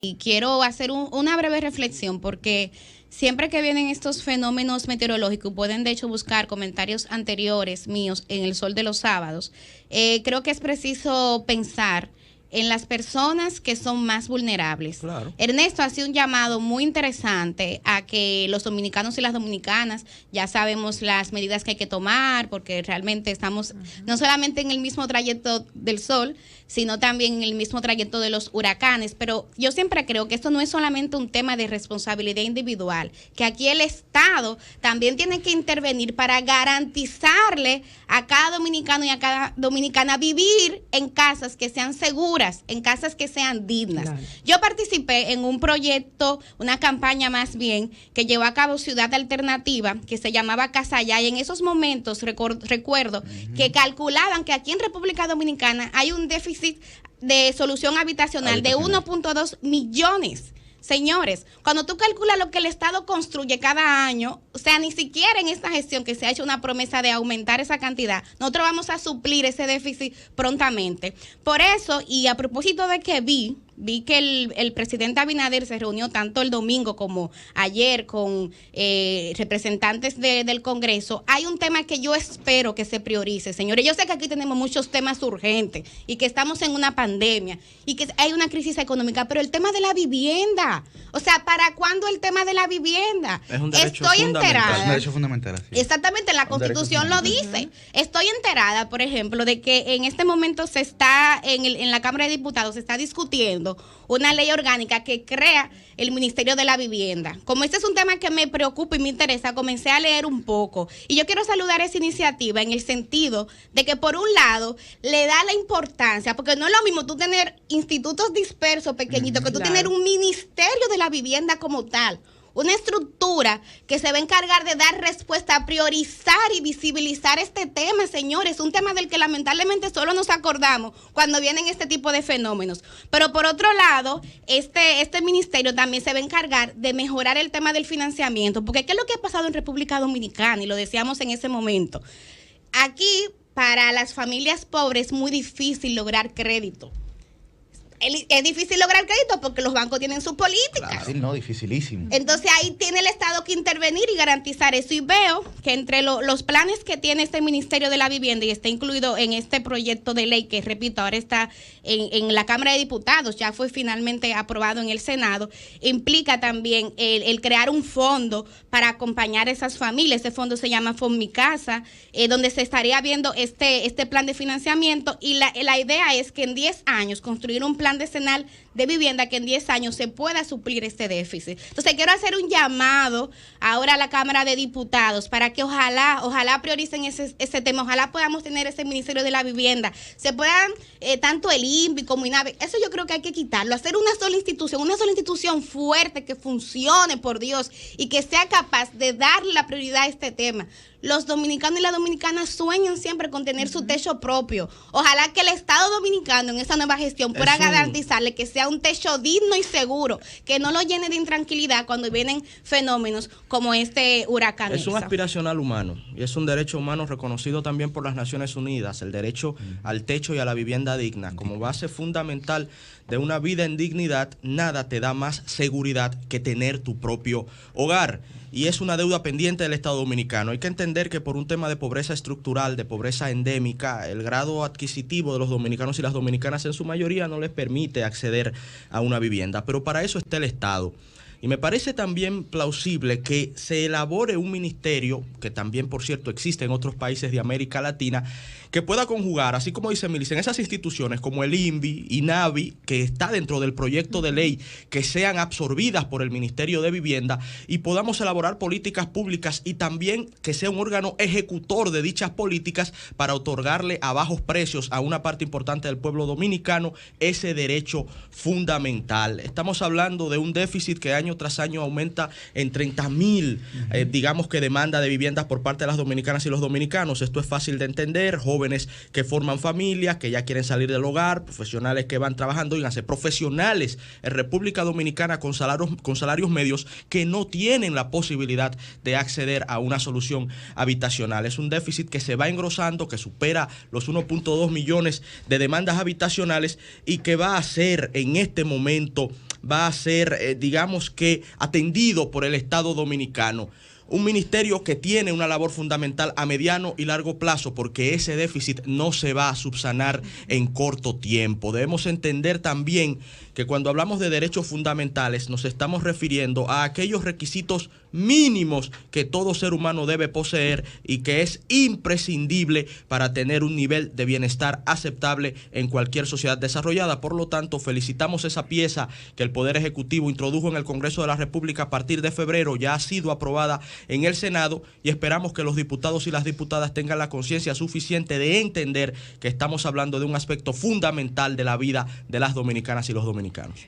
Y quiero hacer una breve reflexión porque siempre que vienen estos fenómenos meteorológicos, pueden de hecho buscar comentarios anteriores míos en El Sol de los Sábados. Creo que es preciso pensar en las personas que son más vulnerables. Claro. Ernesto hace un llamado muy interesante a que los dominicanos y las dominicanas ya sabemos las medidas que hay que tomar, porque realmente estamos no solamente en el mismo trayecto del sol, sino también en el mismo trayecto de los huracanes. Pero yo siempre creo que esto no es solamente un tema de responsabilidad individual, que aquí el Estado también tiene que intervenir para garantizarle a cada dominicano y a cada dominicana vivir en casas que sean seguras, en casas que sean dignas. Claro. Yo participé en un proyecto, una campaña más bien, que llevó a cabo Ciudad Alternativa, que se llamaba Casaya, y en esos momentos recuerdo que calculaban que aquí en República Dominicana hay un déficit de solución habitacional de 1.2 millones. Señores, cuando tú calculas lo que el Estado construye cada año, o sea, ni siquiera en esta gestión que se ha hecho una promesa de aumentar esa cantidad, nosotros vamos a suplir ese déficit prontamente. Por eso, y a propósito de que vi que el presidente Abinader se reunió tanto el domingo como ayer con representantes del Congreso, hay un tema que yo espero que se priorice, señores. Yo sé que aquí tenemos muchos temas urgentes y que estamos en una pandemia y que hay una crisis económica, pero el tema de la vivienda, o sea, ¿para cuándo el tema de la vivienda? Es un derecho Estoy fundamental. enterada. Es un derecho fundamental. Así. Exactamente, la Constitución lo dice. Estoy enterada, por ejemplo, de que en este momento se está, en la Cámara de Diputados, se está discutiendo una ley orgánica que crea el Ministerio de la Vivienda. Como este es un tema que me preocupa y me interesa, comencé a leer un poco. Y yo quiero saludar esa iniciativa en el sentido de que, por un lado, le da la importancia, porque no es lo mismo tú tener institutos dispersos pequeñitos que tú tener un Ministerio de la Vivienda como tal. Una estructura que se va a encargar de dar respuesta, a priorizar y visibilizar este tema, señores. Un tema del que lamentablemente solo nos acordamos cuando vienen este tipo de fenómenos. Pero por otro lado, este ministerio también se va a encargar de mejorar el tema del financiamiento. Porque ¿qué es lo que ha pasado en República Dominicana? Y lo decíamos en ese momento. Aquí, para las familias pobres, es muy difícil lograr crédito. Es difícil lograr crédito porque los bancos tienen su política. Claro, no, dificilísimo. Entonces ahí tiene el Estado que intervenir y garantizar eso. Y veo que entre los planes que tiene este Ministerio de la Vivienda, y está incluido en este proyecto de ley que, repito, ahora está en la Cámara de Diputados, ya fue finalmente aprobado en el Senado, implica también el crear un fondo para acompañar a esas familias. Ese fondo se llama Fond Mi Casa, donde se estaría viendo este plan de financiamiento, y la idea es que en 10 años construir un plan decenal de vivienda que en 10 años se pueda suplir este déficit. Entonces quiero hacer un llamado ahora a la Cámara de Diputados para que ojalá prioricen ese tema, ojalá podamos tener ese Ministerio de la Vivienda, se puedan, tanto el INVI como INAVE, eso yo creo que hay que quitarlo, hacer una sola institución fuerte, que funcione, por Dios, y que sea capaz de darle la prioridad a este tema. Los dominicanos y las dominicanas sueñan siempre con tener su techo propio. Ojalá que el Estado dominicano en esa nueva gestión pueda garantizarle que sea un techo digno y seguro, que no lo llene de intranquilidad cuando vienen fenómenos como este huracán. Es un aspiracional humano y es un derecho humano reconocido también por las Naciones Unidas, el derecho al techo y a la vivienda digna. Como base fundamental de una vida en dignidad, nada te da más seguridad que tener tu propio hogar. Y es una deuda pendiente del Estado dominicano. Hay que entender que por un tema de pobreza estructural, de pobreza endémica, el grado adquisitivo de los dominicanos y las dominicanas en su mayoría no les permite acceder a una vivienda. Pero para eso está el Estado. Y me parece también plausible que se elabore un ministerio, que también, por cierto, existe en otros países de América Latina, que pueda conjugar, así como dice Milice, en esas instituciones como el INVI, INAVI, que está dentro del proyecto de ley, que sean absorbidas por el Ministerio de Vivienda y podamos elaborar políticas públicas y también que sea un órgano ejecutor de dichas políticas para otorgarle a bajos precios a una parte importante del pueblo dominicano ese derecho fundamental. Estamos hablando de un déficit que año tras año aumenta en 30,000, digamos que demanda de viviendas por parte de las dominicanas y los dominicanos. Esto es fácil de entender, jóvenes que forman familias, que ya quieren salir del hogar, profesionales que van trabajando, díganse, profesionales en República Dominicana con salarios medios que no tienen la posibilidad de acceder a una solución habitacional. Es un déficit que se va engrosando, que supera los 1.2 millones de demandas habitacionales y que va a ser en este momento va a ser, digamos que, atendido por el Estado dominicano. Un ministerio que tiene una labor fundamental a mediano y largo plazo, porque ese déficit no se va a subsanar en corto tiempo. Debemos entender también que cuando hablamos de derechos fundamentales nos estamos refiriendo a aquellos requisitos mínimos que todo ser humano debe poseer y que es imprescindible para tener un nivel de bienestar aceptable en cualquier sociedad desarrollada. Por lo tanto, felicitamos esa pieza que el Poder Ejecutivo introdujo en el Congreso de la República a partir de febrero, ya ha sido aprobada en el Senado y esperamos que los diputados y las diputadas tengan la conciencia suficiente de entender que estamos hablando de un aspecto fundamental de la vida de las dominicanas y los dominicanos.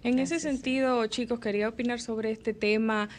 En ese sentido, chicos, quería opinar sobre este tema,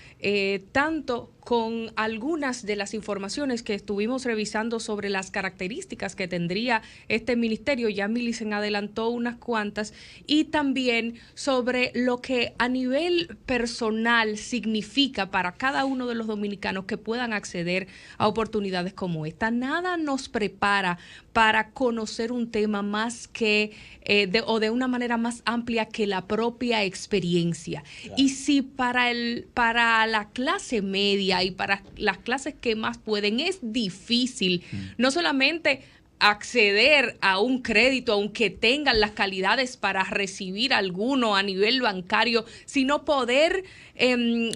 tanto con algunas de las informaciones que estuvimos revisando sobre las características que tendría este ministerio, ya Millicent adelantó unas cuantas, y también sobre lo que a nivel personal significa para cada uno de los dominicanos que puedan acceder a oportunidades como esta. Nada nos prepara para conocer un tema más que de una manera más amplia que la propia experiencia. Claro. Y si para la clase media y para las clases que más pueden es difícil, no solamente acceder a un crédito, aunque tengan las calidades para recibir alguno a nivel bancario, sino poder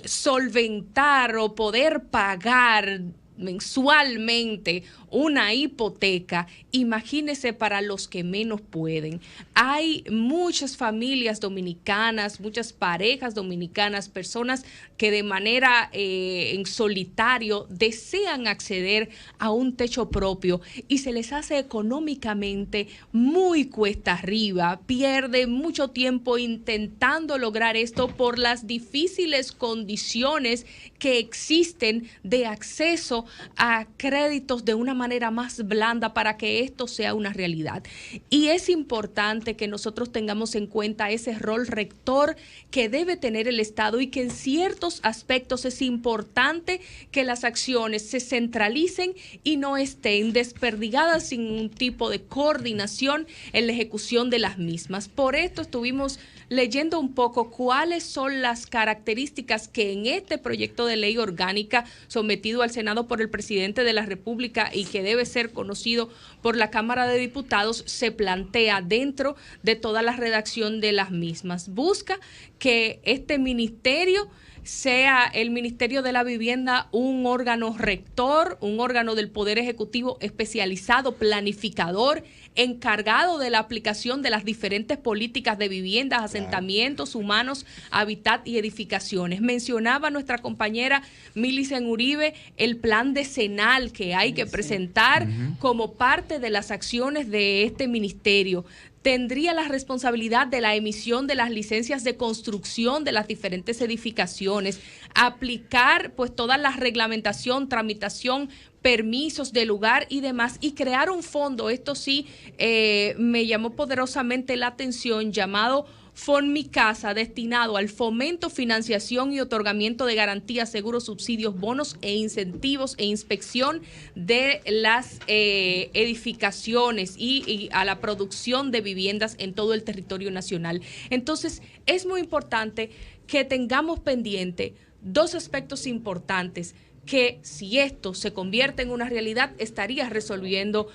solventar o poder pagar mensualmente una hipoteca, imagínese para los que menos pueden. Hay muchas familias dominicanas, muchas parejas dominicanas, personas que de manera en solitario desean acceder a un techo propio y se les hace económicamente muy cuesta arriba, pierden mucho tiempo intentando lograr esto por las difíciles condiciones que existen de acceso a créditos de una manera más blanda para que esto sea una realidad. Y es importante que nosotros tengamos en cuenta ese rol rector que debe tener el Estado y que en ciertos aspectos es importante que las acciones se centralicen y no estén desperdigadas sin un tipo de coordinación en la ejecución de las mismas. Por esto estuvimos leyendo un poco cuáles son las características que en este proyecto de ley orgánica sometido al Senado por el presidente de la República y que debe ser conocido por la Cámara de Diputados se plantea dentro de toda la redacción de las mismas. Busca que este ministerio sea el Ministerio de la Vivienda un órgano rector, un órgano del Poder Ejecutivo especializado, planificador, encargado de la aplicación de las diferentes políticas de viviendas, asentamientos humanos, hábitat y edificaciones. Mencionaba nuestra compañera Millicent Uribe el plan decenal que hay que presentar como parte de las acciones de este ministerio. Tendría la responsabilidad de la emisión de las licencias de construcción de las diferentes edificaciones, aplicar pues toda la reglamentación, tramitación, permisos de lugar y demás, y crear un fondo. Esto sí me llamó poderosamente la atención, llamado FONMICASA, destinado al fomento, financiación y otorgamiento de garantías, seguros, subsidios, bonos e incentivos e inspección de las edificaciones y a la producción de viviendas en todo el territorio nacional. Entonces, es muy importante que tengamos pendiente dos aspectos importantes que si esto se convierte en una realidad estaría resolviendo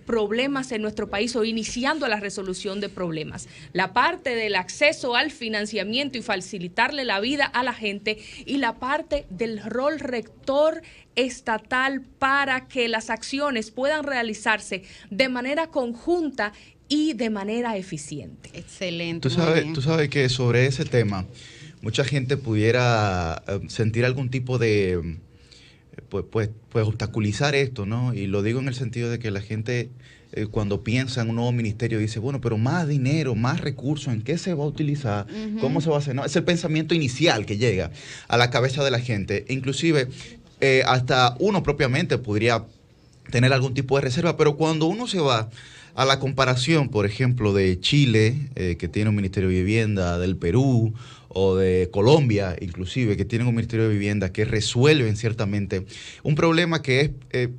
problemas en nuestro país o iniciando la resolución de problemas. La parte del acceso al financiamiento y facilitarle la vida a la gente y la parte del rol rector estatal para que las acciones puedan realizarse de manera conjunta y de manera eficiente. Excelente. Tú sabes que sobre ese tema mucha gente pudiera sentir algún tipo de pues obstaculizar esto, ¿no? Y lo digo en el sentido de que la gente cuando piensa en un nuevo ministerio dice, bueno, pero más dinero, más recursos, ¿en qué se va a utilizar? ¿Cómo se va a hacer? No, es el pensamiento inicial que llega a la cabeza de la gente. Inclusive hasta uno propiamente podría tener algún tipo de reserva, pero cuando uno se va a la comparación, por ejemplo, de Chile, que tiene un Ministerio de Vivienda, del Perú, o de Colombia, inclusive, que tienen un Ministerio de Vivienda que resuelven ciertamente un problema que es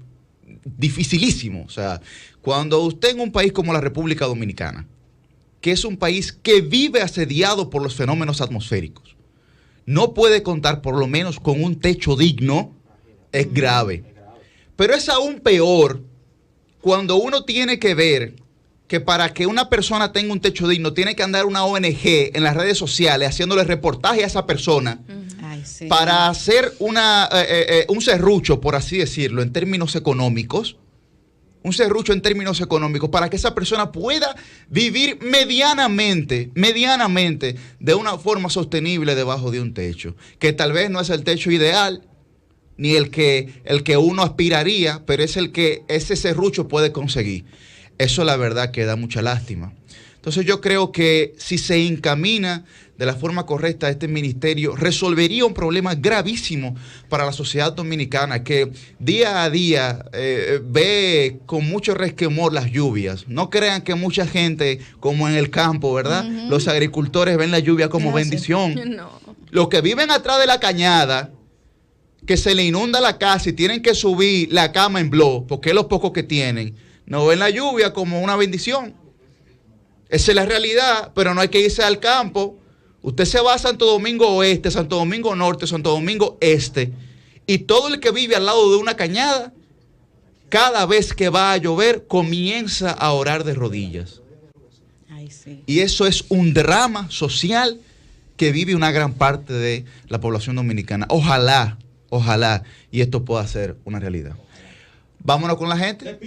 dificilísimo. O sea, cuando usted en un país como la República Dominicana que es un país que vive asediado por los fenómenos atmosféricos, no puede contar por lo menos con un techo digno, es grave. Pero es aún peor cuando uno tiene que ver que para que una persona tenga un techo digno tiene que andar una ONG en las redes sociales haciéndole reportaje a esa persona para hacer un serrucho, por así decirlo, en términos económicos. Un serrucho en términos económicos para que esa persona pueda vivir medianamente de una forma sostenible debajo de un techo, que tal vez no es el techo ideal ni el que uno aspiraría, pero es el que ese serrucho puede conseguir. Eso la verdad que da mucha lástima. Entonces yo creo que si se encamina de la forma correcta este ministerio, resolvería un problema gravísimo para la sociedad dominicana que día a día ve con mucho resquemor las lluvias. No crean que mucha gente, como en el campo, ¿verdad? Los agricultores ven la lluvia como bendición. No. Los que viven atrás de la cañada, que se le inunda la casa y tienen que subir la cama en bloc, porque es lo poco que tienen, no ven la lluvia como una bendición. Esa es la realidad, pero no hay que irse al campo. Usted se va a Santo Domingo Oeste, Santo Domingo Norte, Santo Domingo Este, y todo el que vive al lado de una cañada, cada vez que va a llover, comienza a orar de rodillas. Ay, sí. Y eso es un drama social que vive una gran parte de la población dominicana. Ojalá, y esto pueda ser una realidad. Vámonos con la gente.